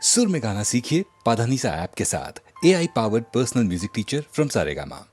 सुर में गाना सीखिए पाधानीसा ऐप के साथ। AI powered personal music teacher from Saregama.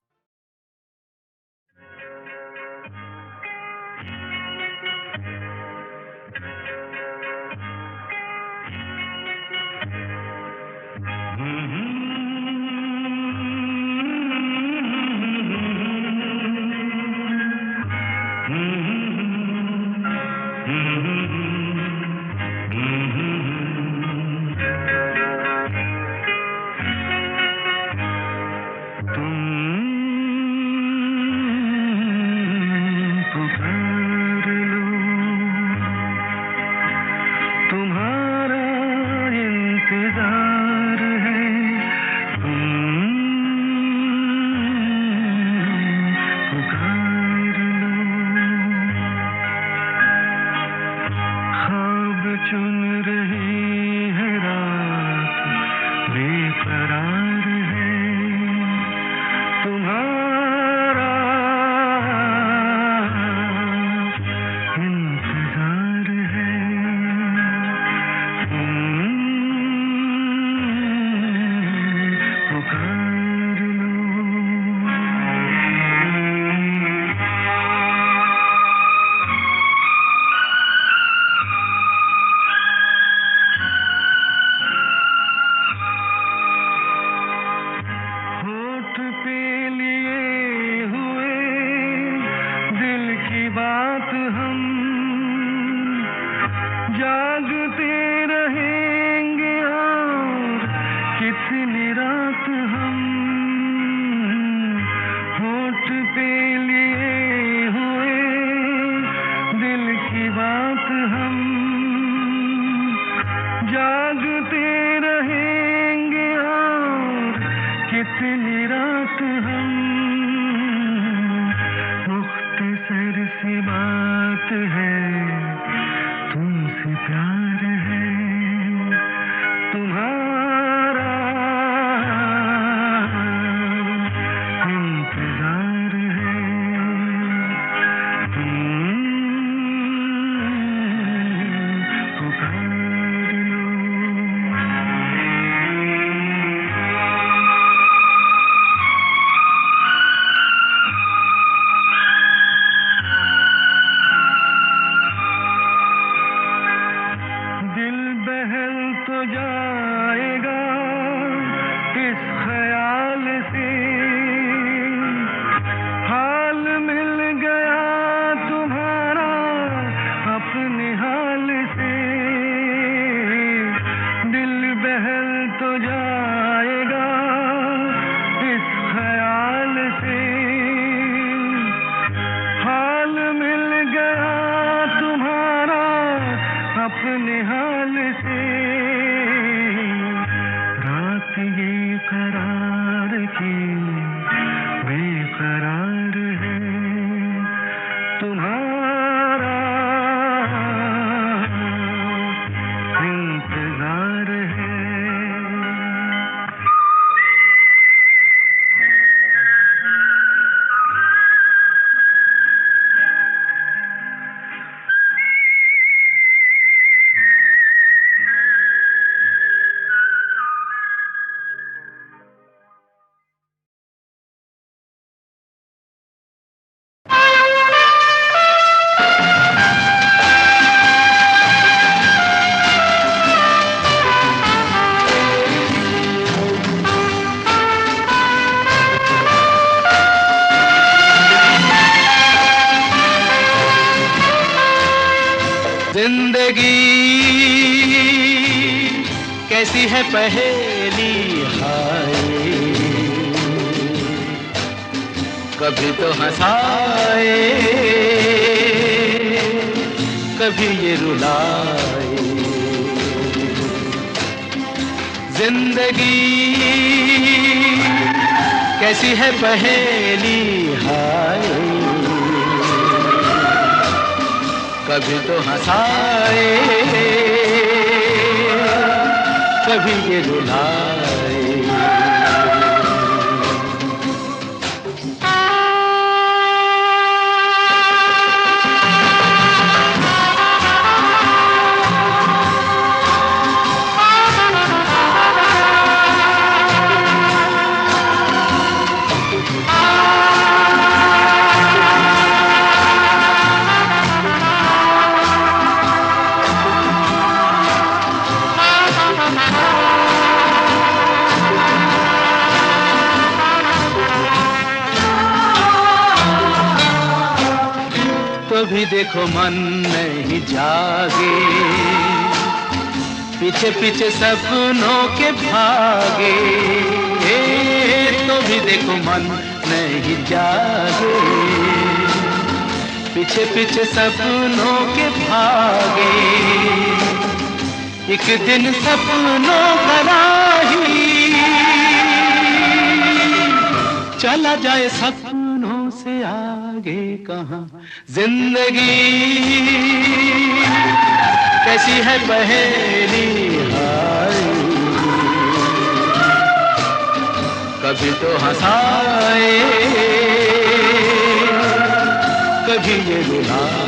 कैसी है पहेली हाय, कभी तो हंसाए कभी ये रुलाए। जिंदगी कैसी है पहेली हाय, कभी तो हंसाए कभी ये रुलाए। भी देखो मन नहीं जागे, पीछे पीछे सपनों के भागे, तो भी देखो मन नहीं जागे, पीछे पीछे सपनों के भागे। एक दिन सपनों का राही चला जाए सपनों से आगे कहाँ। जिंदगी कैसी है पहेली हाय, कभी तो हंसाए कभी ये रुलाए।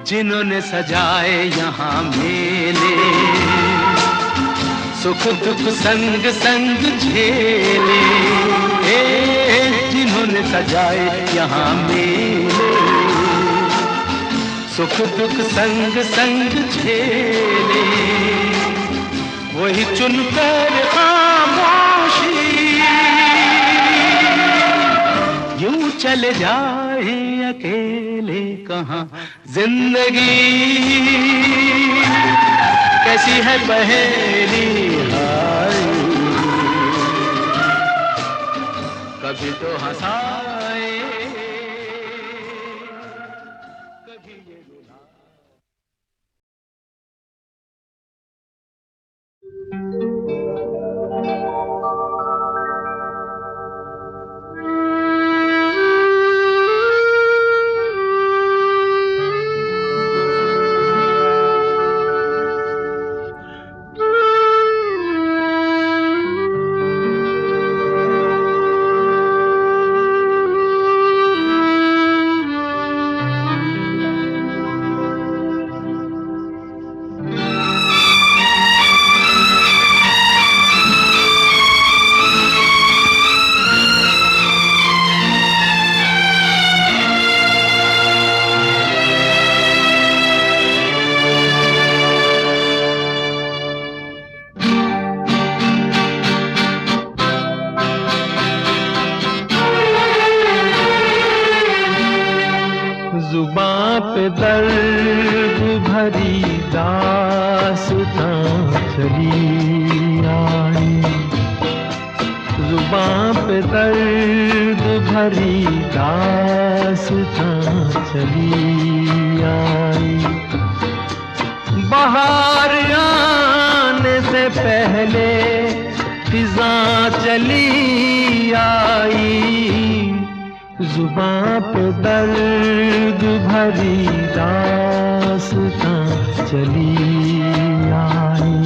जिन्होंने सजाए यहाँ मेले, सुख दुख संग संग झेले, जिन्होंने सजाए यहाँ मेले, सुख दुख संग संग झेले, वही चुनकर खामोशी यूं चले जाए अकेले कहाँ। जिंदगी कैसी है पहेली हाय, कभी तो हंसाए कभी ये रुलाए। जुबां पे दर्द भरी दास्तां चली आई, जुबां पे दर्द भरी दास्तां चली आई। बाहर आने से पहले फिजां चली आई, जुबां पे दर्द भरी दास्तां चली आई।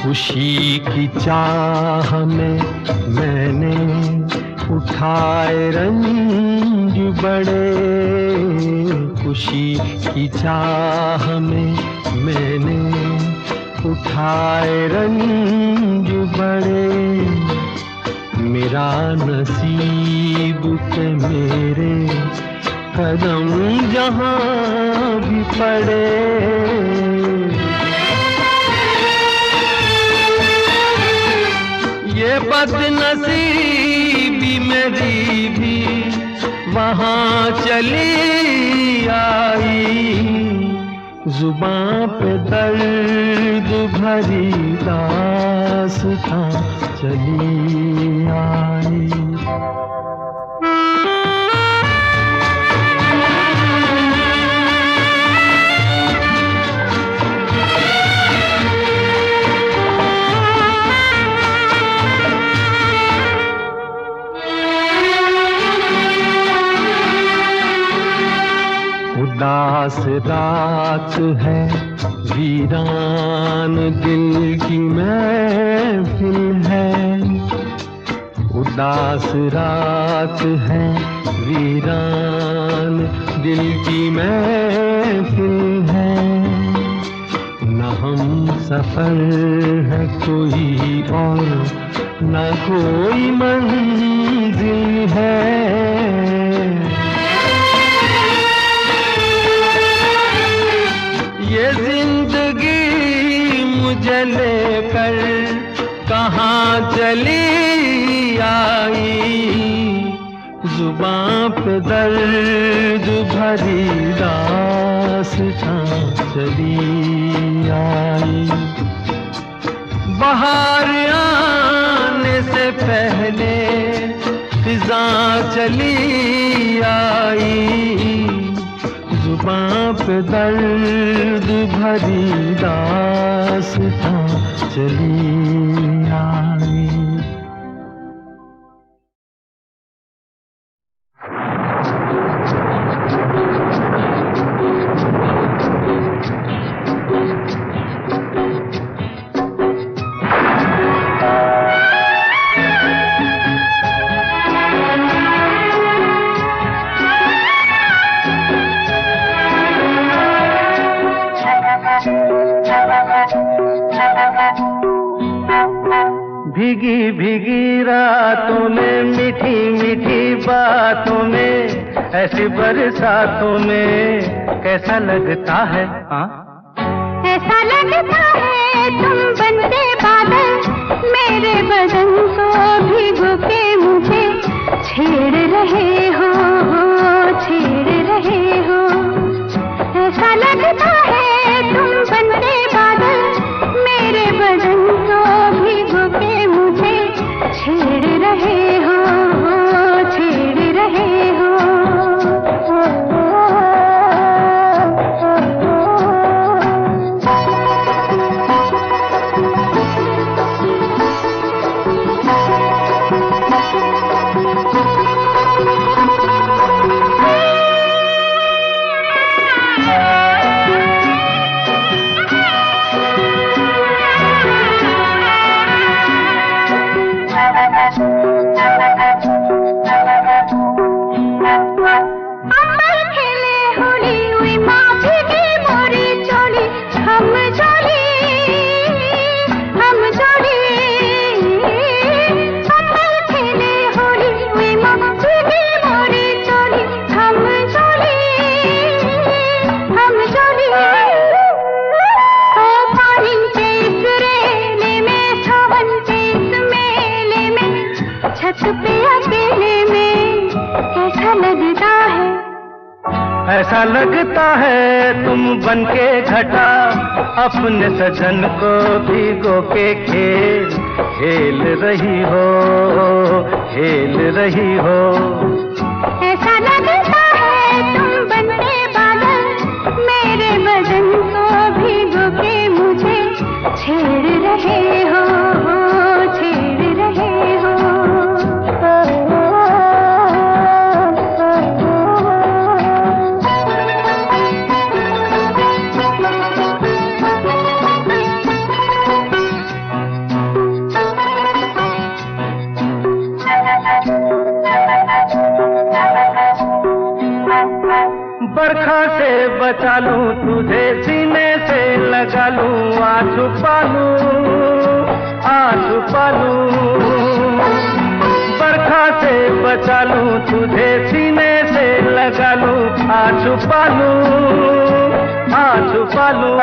खुशी की चाह में मैंने उठाए रंज बड़े, खुशी की चाह में मैंने उठाए रंज बड़े, मेरा नसीब के मेरे कदम जहाँ भी पड़े। ये बदनसीबी मेरी भी वहाँ चली आई, जुबां पे दर्द भरी दास्तां चली आई। उदास रात है वीरान दिल की महफिल है, उदास रात है, वीरान दिल की महफिल है। न हम सफर है कोई और न कोई मंजिल है। ये जिंदगी मुझे लेकर कहाँ चली आई, जुबां पे दर्द भरी दास्तां चली आई। बाहर आने से पहले फिजां चली आई, जुबां पे दर्द भरी दास्तां चली आई। भीगी भीगी रातों में, मीठी मीठी बातों में, ऐसी बरसातों में कैसा लगता है? ऐसा लगता है तुम बनते बादल, मेरे बदन को भिगो के मुझे छेड़ रहे हो, छेड़ रहे हो। ऐसा लगता है तुम बनते बादल, मेरे बदन को भिगो के मुझे छेड़ रहे हो, छेड़ रहे हो। ऐसा लगता है तुम बनके घटा, अपने सजन को भिगो के खेल खेल रही हो, खेल रही हो। ऐसा लगता है तुम बनते बादल, मेरे बदन को भिगो के मुझे छेड़ रहे हो, छेड़ रहे हो। बरखा से बचा लूं तुझे, सीने से लगा लूं, आ छुपा लूं, आ छुपा लूं। बरखा से बचा लूं तुझे, सीने से लगा लूं, आ छुपा लूं, आ छुपा लूं।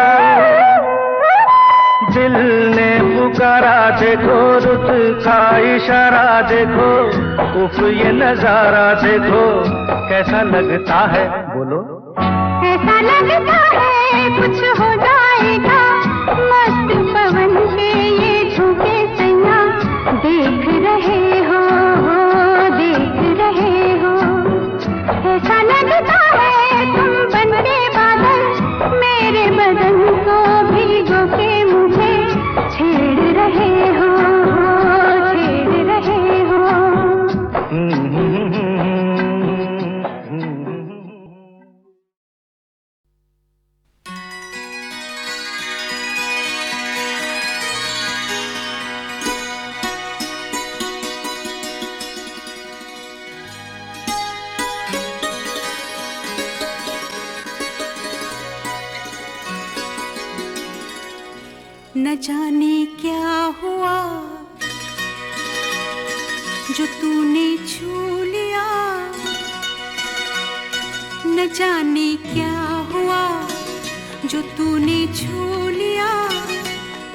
दिल ने पुकारा देखो, रुत का इशारा देखो, उफ ये नजारा देखो, कैसा लगता है बोलो? ऐसा लगता है कुछ हो जाएगा, मस्त पवन के ये झोंके सैया देख रहे हो, देख रहे हो। ऐसा लगता है तुम बनते बादल, मेरे बदन को भिगो के मुझे छेड़ रहे हो, छेड़ रहे हो। न जाने क्या हुआ जो तूने छू लिया, न जाने क्या हुआ जो तूने छू लिया।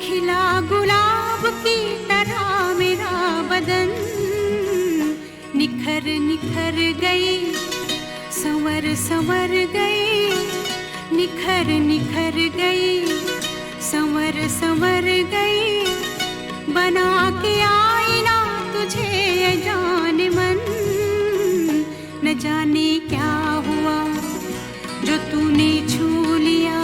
खिला गुलाब की तरह मेरा बदन निखर निखर गई, संवर संवर गई, निखर निखर गई, संवर संवर गई। बना के आईना तुझे ये जाने मन, न जाने क्या हुआ जो तूने छू लिया।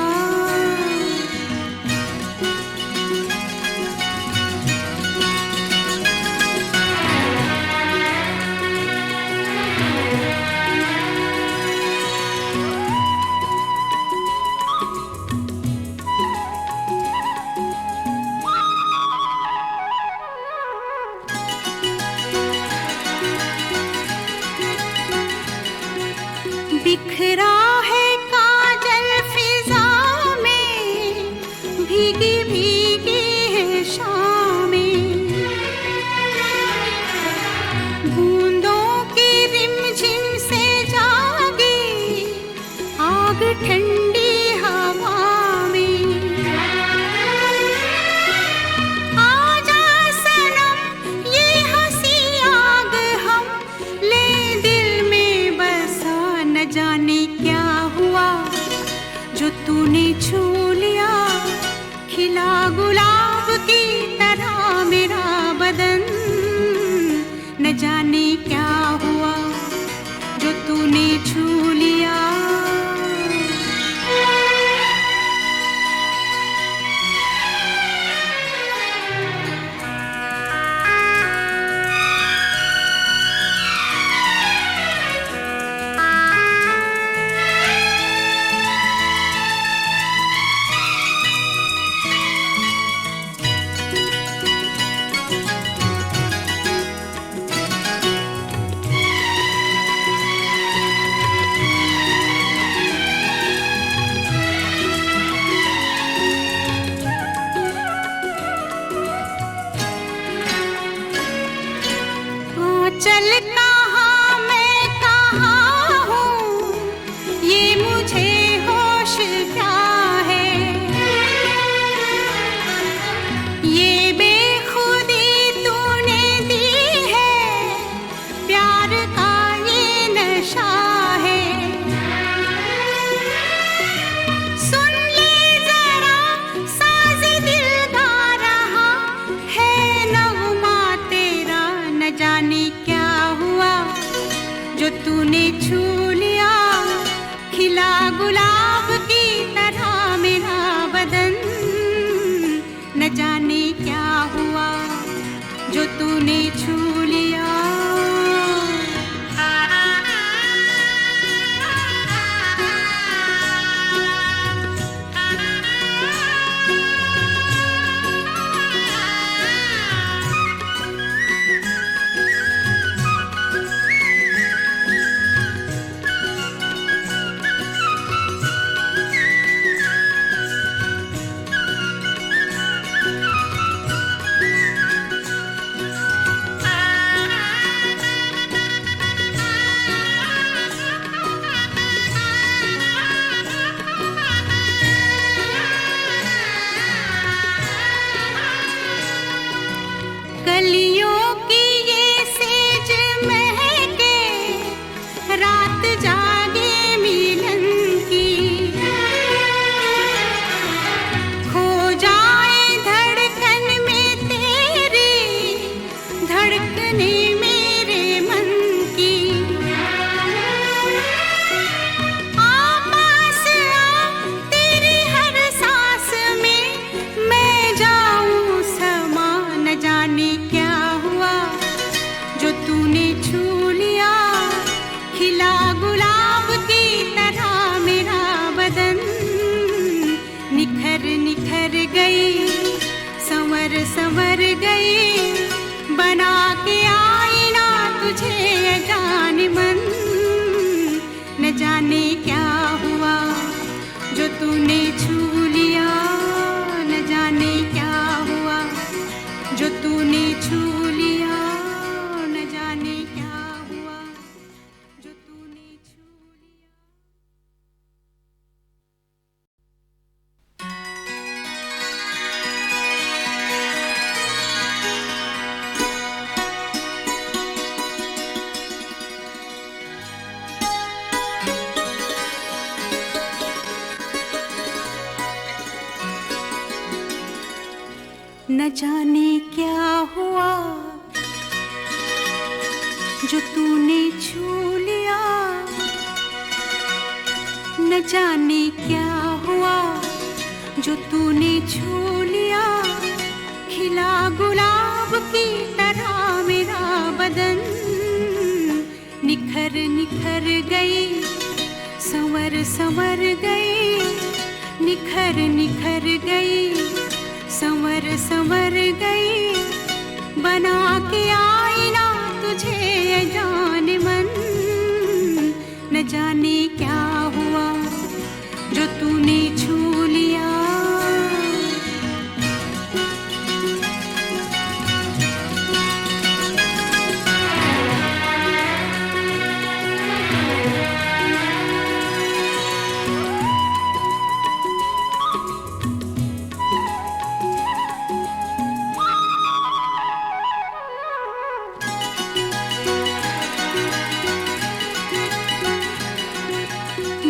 बिखरा है काजल फिजा में, भीगी भीगी है शामें, बूंदों की रिमझिम से जागी आग ठंडी हवा में। आजा सनम ये हंसी आग हम ले दिल में बसा, न जाने क्या हुआ जो तूने छू लिया। खिला गुलाब की तरह मेरा बदन, न जाने क्या हुआ जो तूने छू लिया। चल कहाँ मैं कहाँ हूँ ये मुझे होश क्या है, ये बेखुदी तूने दी है, प्यार का ये नशा है। सुन ले जरा साज़ दिल गा रहा है नग़मा तेरा, न जाने क्या हुआ जो तूने छू लिया। खिला गुलाब की तरह मेरा बदन, न जाने क्या हुआ जो तूने छू लिया। न जाने क्या हुआ जो तूने छू लिया, न जाने क्या हुआ जो तूने छू लिया। खिला गुलाब की तरह मेरा बदन, निखर निखर गई, संवर संवर गई, निखर निखर गई, संवर संवर गई। बना के आईना तुझे जान मन, न जाने क्या हुआ जो तूने छू लिया।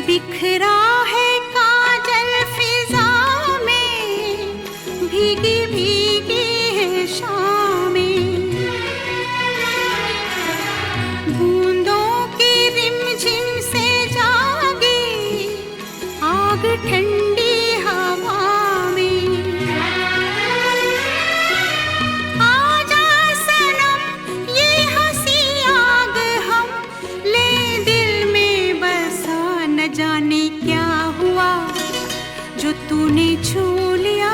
बिखरा है काजल फिजा में, भीगी भीगी है शामें, बूंदों की रिमझिम से जागी आग ठंडी हवा में। आजा सनम ये हंसी आग हम ले दिल में बसा, न जाने क्या हुआ जो तूने छू लिया।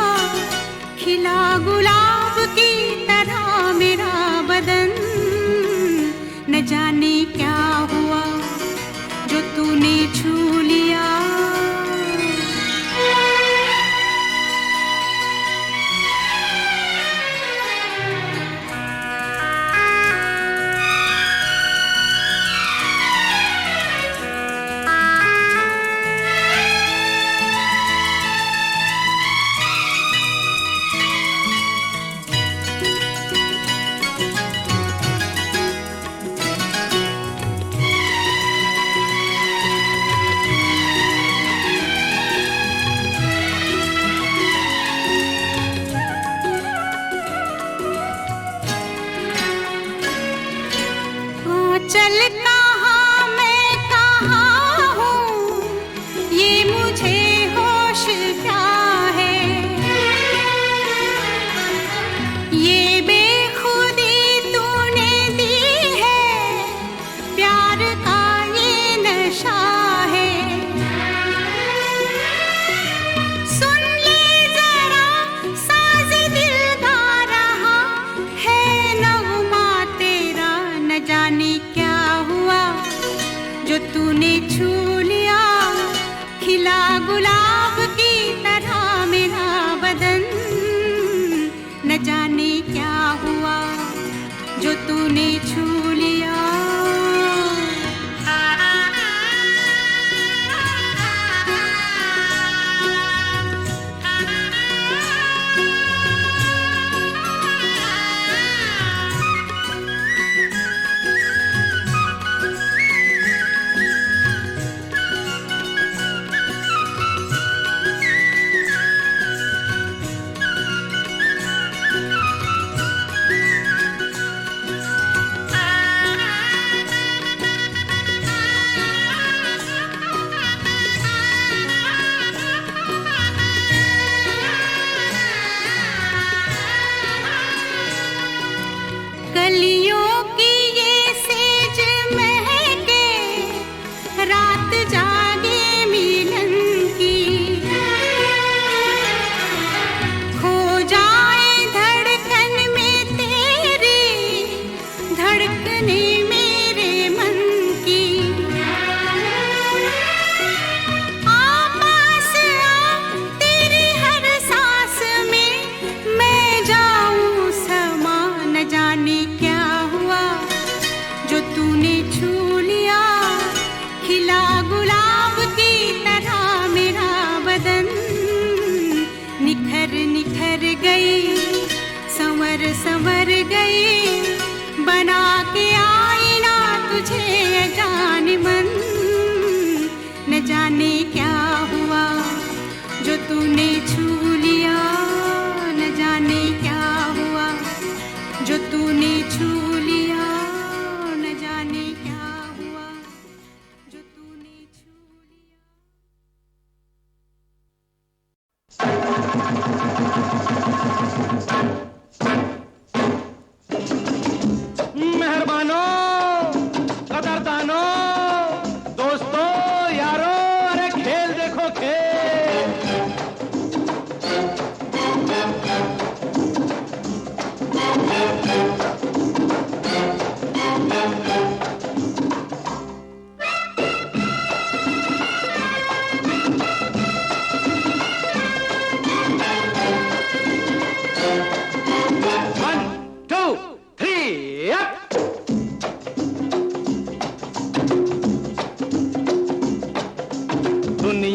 खिला गुलाब की तरह मेरा बदन, न जाने क्या हुआ जो तूने छू लिया। चल कहाँ मैं कहाँ हूँ, ये मुझे होश क्या है। ये बेखुदी तूने दी है, प्यार का ये नशा है। सुन ले जरा साज़ दिल गा रहा है, नगमा तेरा न जाने क्या हुआ जो तूने छू लिया। खिला गुलाब की तरह मेरा बदन, न जाने क्या हुआ जो तूने छू लिया। कलियों की ये सेज महके, रात जागे मिलन की। खो जाए धड़कन में तेरी, धड़कने मेरे मन की। आ पास आ तेरी हर सांस में मैं जाऊं समा, न जाने क्या हुआ जो तूने छू लिया। खिला गुलाब की तरह मेरा बदन, निखर निखर गई, संवर संवर गई। बना के आईना तुझे जान मन, न जाने क्या हुआ जो तूने छू लिया, न जाने क्या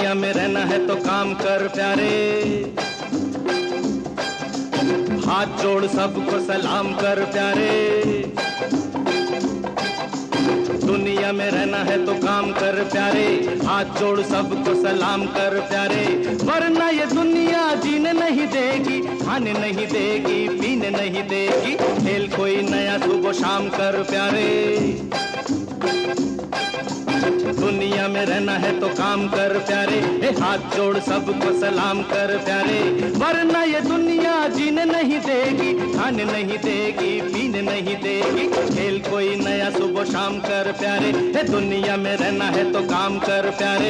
दुनिया में रहना है तो काम कर प्यारे, हाथ जोड़ सबको सलाम कर प्यारे। दुनिया में रहना है तो काम कर प्यारे, हाथ जोड़ सबको सलाम कर प्यारे, वरना ये दुनिया जीने नहीं देगी, खाने नहीं देगी, पीने नहीं देगी। खेल कोई नया सुबह शाम कर प्यारे, दुनिया में रहना है तो काम कर प्यारे, हाथ जोड़ सबको सलाम कर प्यारे, वरना ये दुनिया जीने नहीं देगी, खाने नहीं देगी, पीने नहीं देगी। खेल कोई नया सुबह शाम कर प्यारे, दुनिया में रहना है तो काम कर प्यारे।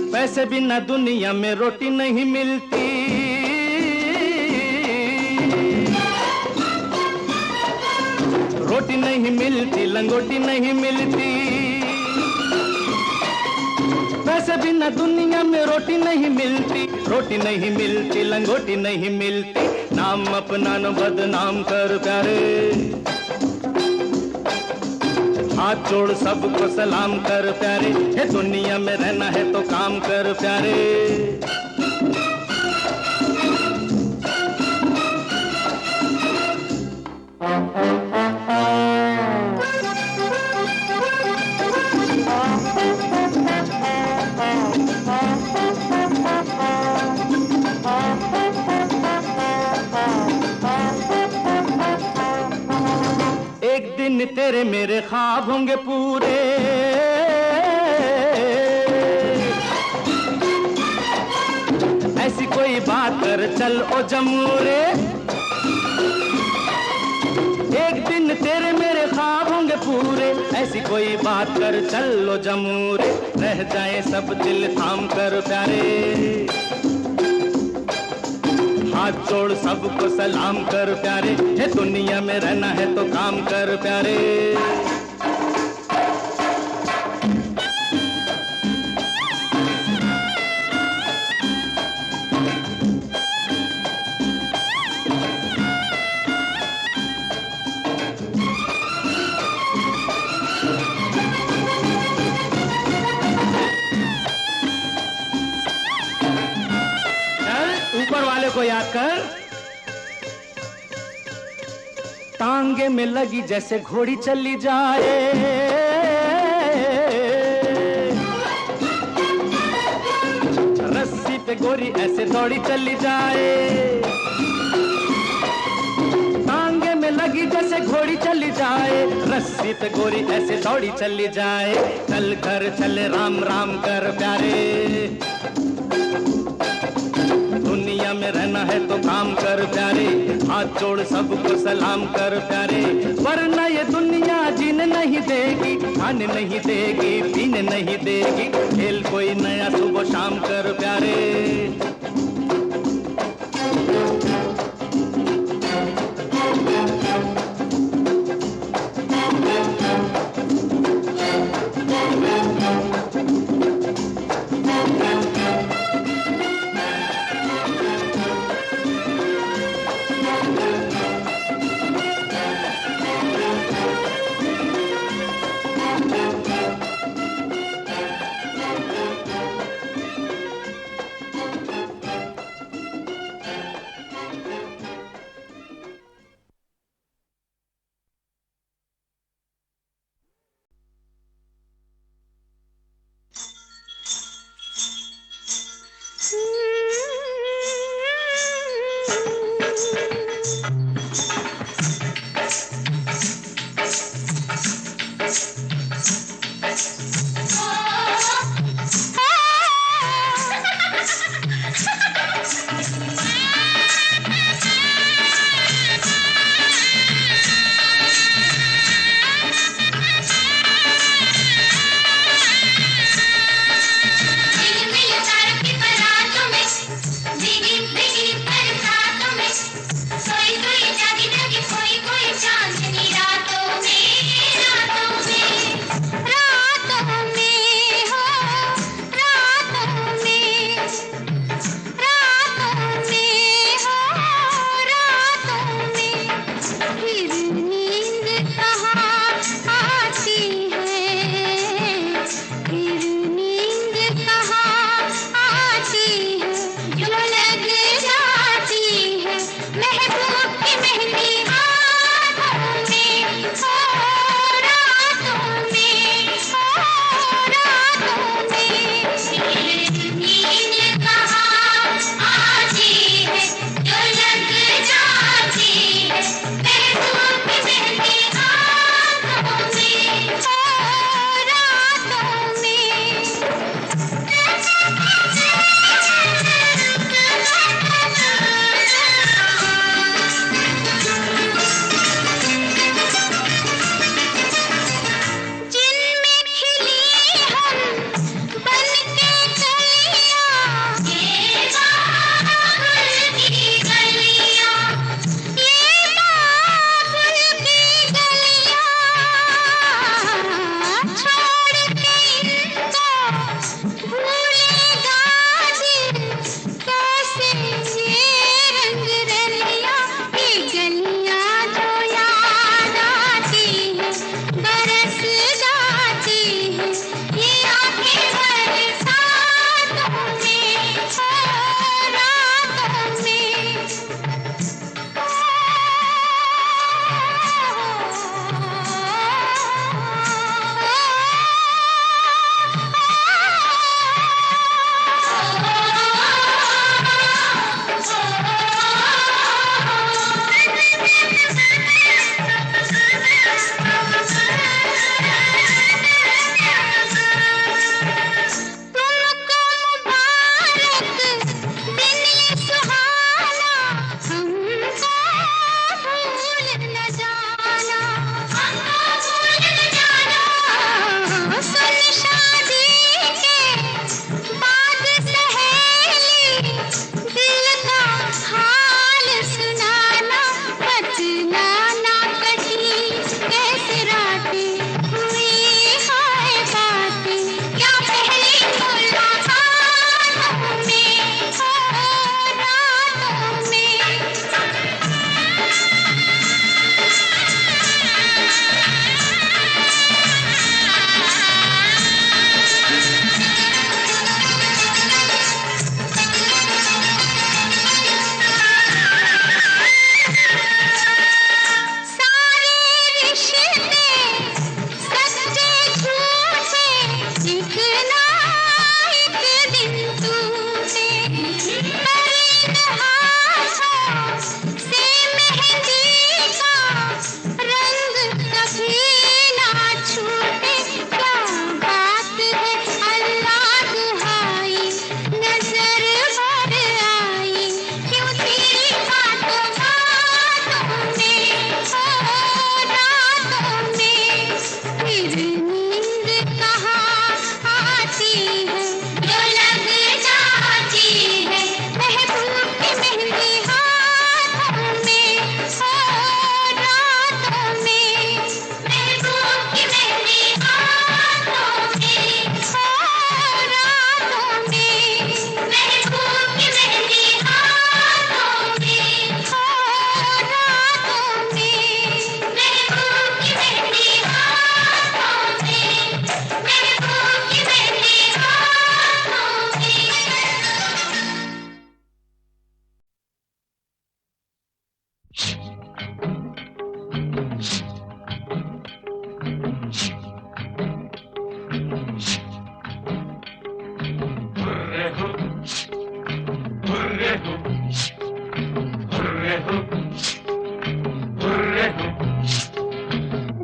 पैसे बिना दुनिया में रोटी नहीं मिलती, रोटी नहीं मिलती, लंगोटी नहीं मिलती। पैसे बिना दुनिया में रोटी नहीं मिलती, रोटी नहीं मिलती, लंगोटी नहीं मिलती। नाम अपना न बदनाम कर प्यारे, हाथ जोड़ सबको सलाम कर प्यारे, दुनिया में रहना है तो काम कर प्यारे। एक दिन तेरे मेरे ख्वाब होंगे पूरे, ऐसी कोई बात कर चल ओ जमूरे। एक दिन तेरे मेरे ख्वाब होंगे पूरे, ऐसी कोई बात कर चल ओ जमूरे। रह जाए सब दिल थाम कर प्यारे, हाथ जोड़ सबको सलाम कर प्यारे, दुनिया में रहना है तो काम कर प्यारे। ऊपर वाले को याद कर, टांगे में लगी जैसे घोड़ी चली जाए, रस्सी पे गोरी ऐसे दौड़ी चली जाए। टांगे में लगी जैसे घोड़ी चली जाए, रस्सी पे गोरी ऐसे दौड़ी चली जाए। चल कर चले राम राम कर प्यारे, दुनिया में रहना है तो काम कर प्यारे, हाथ जोड़ सबको सलाम कर प्यारे, वरना ये दुनिया जीने नहीं देगी, खाने नहीं देगी, पीने नहीं देगी। खेल कोई नया सुबह शाम कर प्यारे।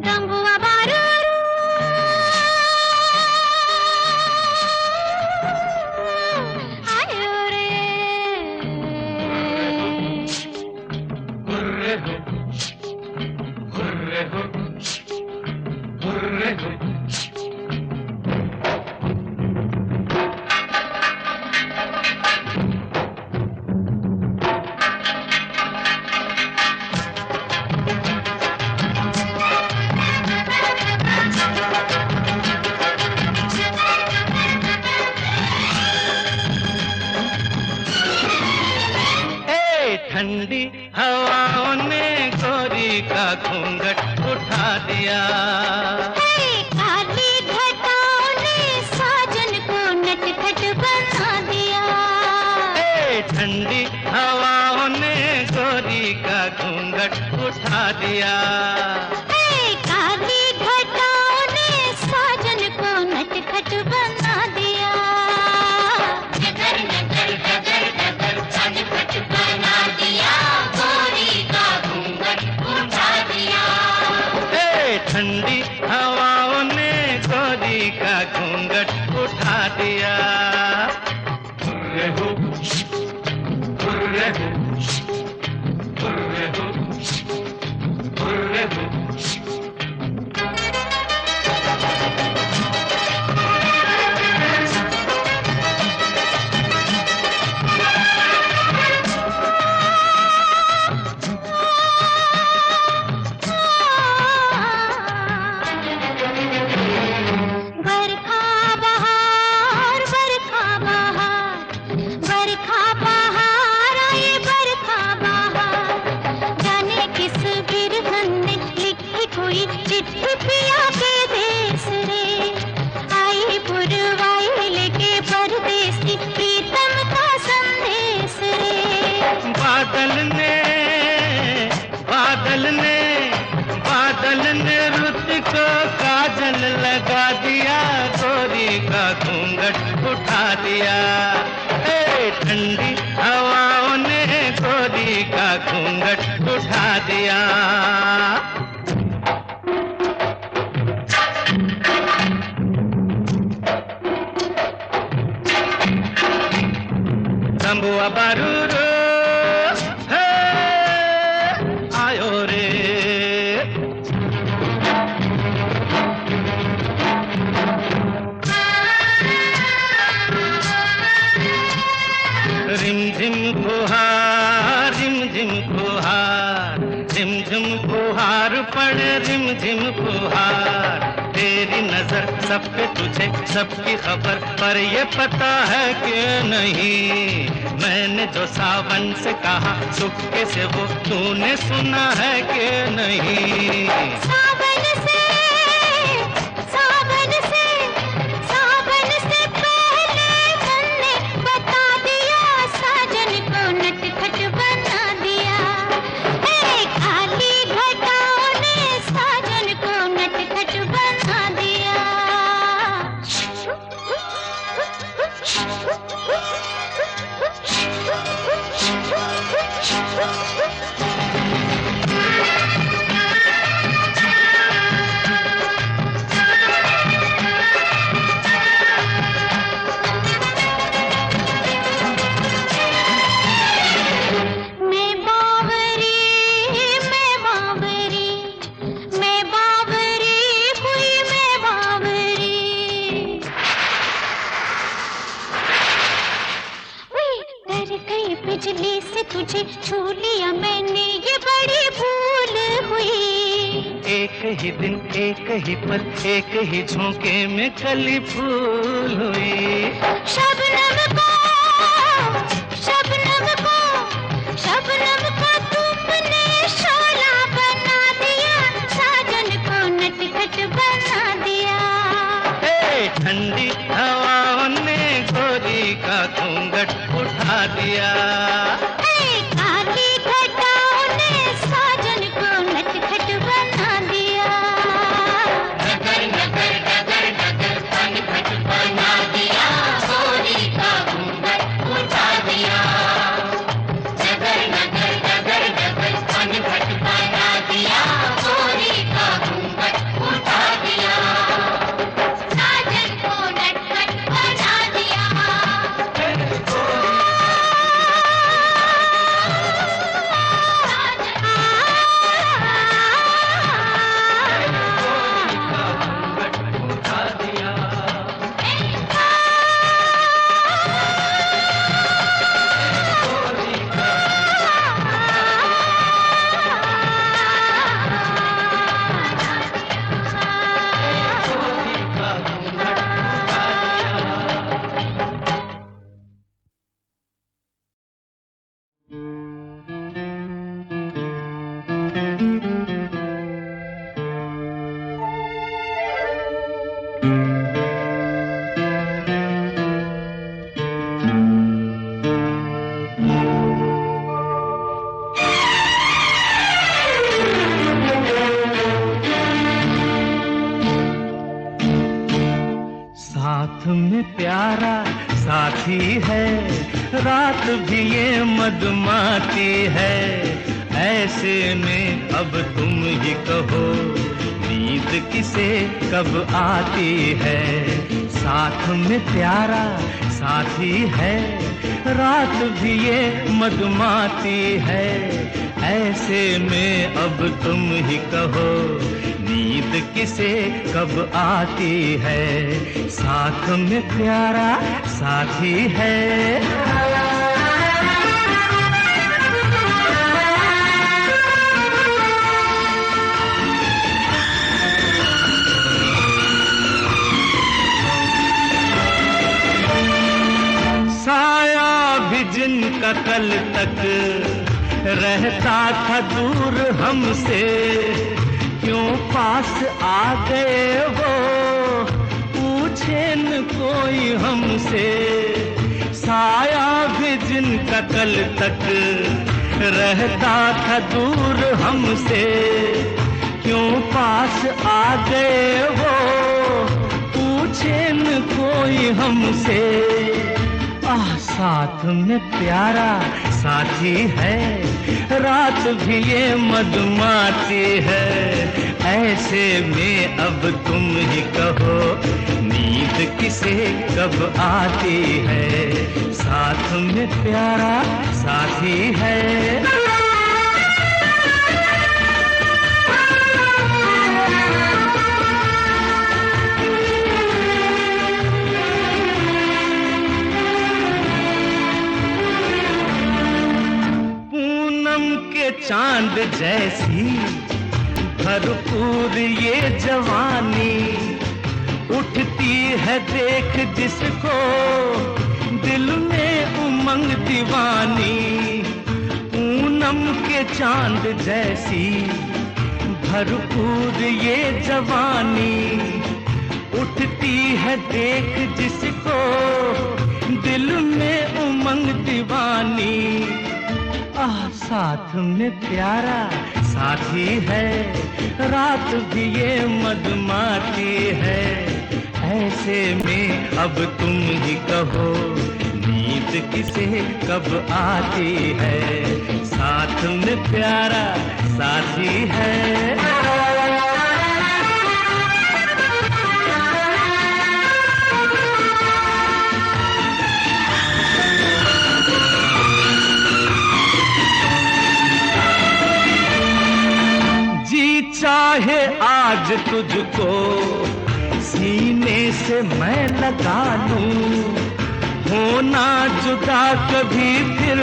डंबुआ बारूरू आयो रे ठंडी हवाओं ने गोरी का घूंघट उठा दिया। काली घटाओं ने साजन को नटखट बना दिया। ठंडी हवाओं ने गोरी का घूंघट उठा दिया। काली घटाओं ने साजन को नटखट बना दिया। नगर नगर डगर डगर नटखट बना दिया। गोरी का घूंघट उठा दिया। ठंडी हवाओं ने गोरी का घूंघट उठा दिया। बादल ने रुत को काजल लगा दिया। गोरी का घूंघट उठा दिया। ठंडी हवाओं ने गोरी का घूंघट उठा दिया। डंबुआ बारूरू आयो रे। रिमझिम फुहार रिमझिम फुहार रिमझिम फुहार पड़े रिमझिम फुहार। तेरी नजर सब पे तुझे सबकी खबर, पर ये पता है कि नहीं मैंने जो सावन से कहा चुपके से वो तूने सुना है कि नहीं। सावन से पहले तुमने बता दिया। साजन को नटखट बना दिया। काली घटाओं ने साजन को नटखट बना दिया। बिजली से तुझे छू लिया मैंने, ये बड़ी भूल हुई। एक ही दिन एक ही पल एक ही झोंके में कली फूल हुई। शबनम को तुमने शोला बना दिया। साजन को नटखट बना दिया। ठंडी हवाओं ने गोरी का घूंघट उठा दिया। काली घटाओं ने साजन को नटखट बना दिया। नगर नगर डगर डगर नटखट बना दिया। गोरी का घूंघट में प्यारा साथी है, रात भी ये मधुमाती है। ऐसे में अब तुम ही कहो, नींद किसे कब आती है। साथ में प्यारा साथी है, रात भी ये मधुमाती है। ऐसे में अब तुम ही कहो, नींद किसे कब आती है। साथ में प्यारा साथी है। साया भी जिनका कल तक रहता था दूर हमसे, क्यों पास आ गए वो, पूछे न कोई हमसे। साया भी जिनका कल तक रहता था दूर हमसे, क्यों पास आ गए वो, पूछे न कोई हमसे। साथ में प्यारा साथी है, रात भी ये मधुमाती है। ऐसे में अब तुम ही कहो, नींद किसे कब आती है। साथ में प्यारा साथी है। चांद जैसी भरपूर ये जवानी, उठती है देख जिसको दिल में उमंग दीवानी। पूनम के चांद जैसी भरपूर ये जवानी, उठती है देख जिसको दिल में उमंग दीवानी। साथ में प्यारा साथी है, रात भी ये मधुमाती है। ऐसे में अब तुम ही कहो, नींद किसे कब आती है। साथ में प्यारा साथी है। चाहे आज तुझको सीने से मैं लगा लूं, होना जुदा कभी फिर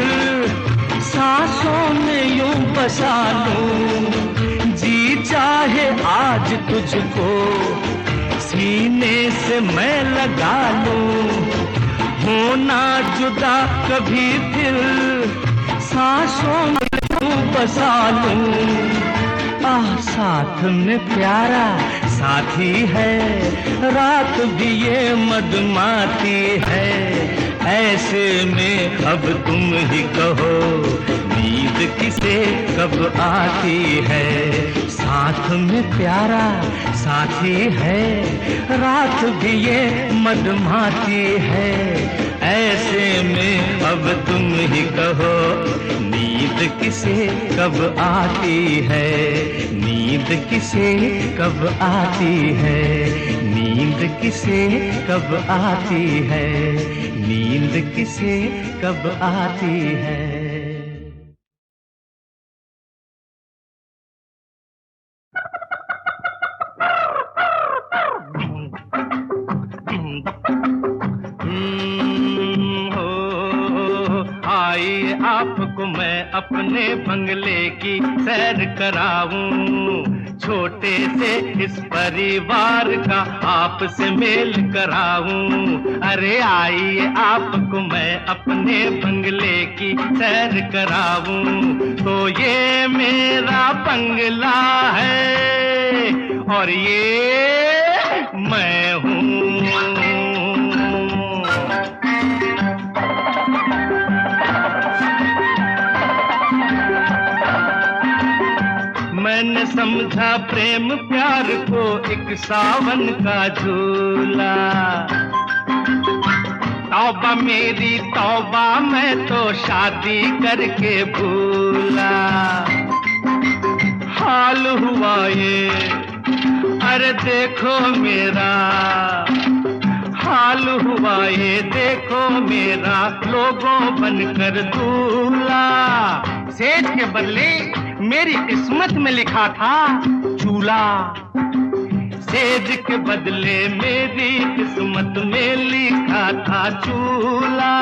सांसों में यूं बसा लूं। जी चाहे आज तुझको सीने से मैं लगा लूं, होना जुदा कभी फिर सांसों में यूं बसा लूं। साथ में प्यारा साथी है, रात भी ये मधुमाती है। ऐसे में अब तुम ही कहो, नींद किसे कब आती है। साथ में प्यारा साथी है, रात भी ये मधुमाती है। ऐसे में अब तुम ही कहो, नींद किसे कब आती है। नींद किसे कब आती है। नींद किसे कब आती है। नींद किसे कब आती है। आपको मैं अपने बंगले की सैर कराऊं, छोटे से इस परिवार का आपसे मेल कराऊं। अरे आइए आपको मैं अपने बंगले की सैर कराऊं। तो ये मेरा बंगला है और ये मैं हूँ। मैंने समझा प्रेम प्यार को एक सावन का झूला, तौबा मेरी तौबा, मैं तो शादी करके भूला। हाल हुआ ये, अरे देखो मेरा हाल हुआ ये, देखो मेरा लोगों बनकर दूल्हा। सेज के बदले मेरी किस्मत में लिखा था चूल्हा। सेज के बदले मेरी किस्मत में लिखा था चूल्हा।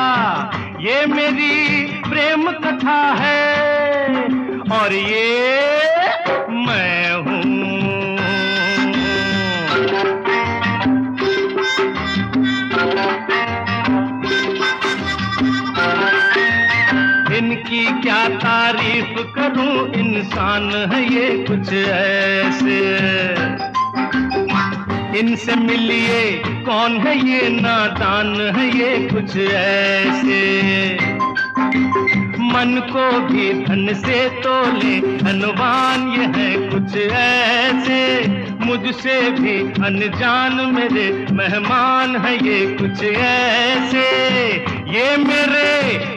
ये मेरी प्रेम कथा है और ये मैं हूँ। इनकी क्या तारीफ करूं, इंसान है ये कुछ ऐसे। इनसे मिलिए कौन है ये नादान है ये कुछ ऐसे। मन को भी धन से तोले धनवान ये है कुछ ऐसे। मुझसे भी अनजान मेरे मेहमान है ये कुछ ऐसे। ये मेरे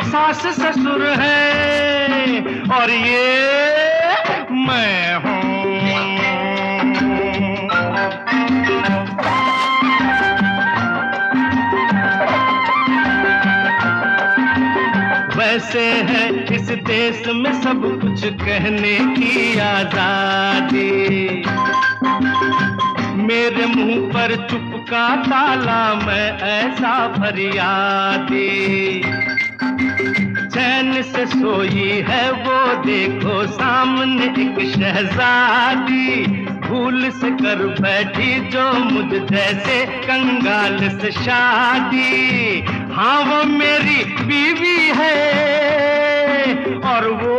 सास ससुर हैं और ये मैं हूँ। वैसे है इस देश में सब कुछ कहने की आजादी। मेरे मुंह पर चुप का ताला, मैं ऐसा फरियादी। चैन से सोई है वो देखो सामने एक शहजादी। भूल से कर बैठी जो मुझ जैसे कंगाल से शादी। हाँ वो मेरी बीवी है और वो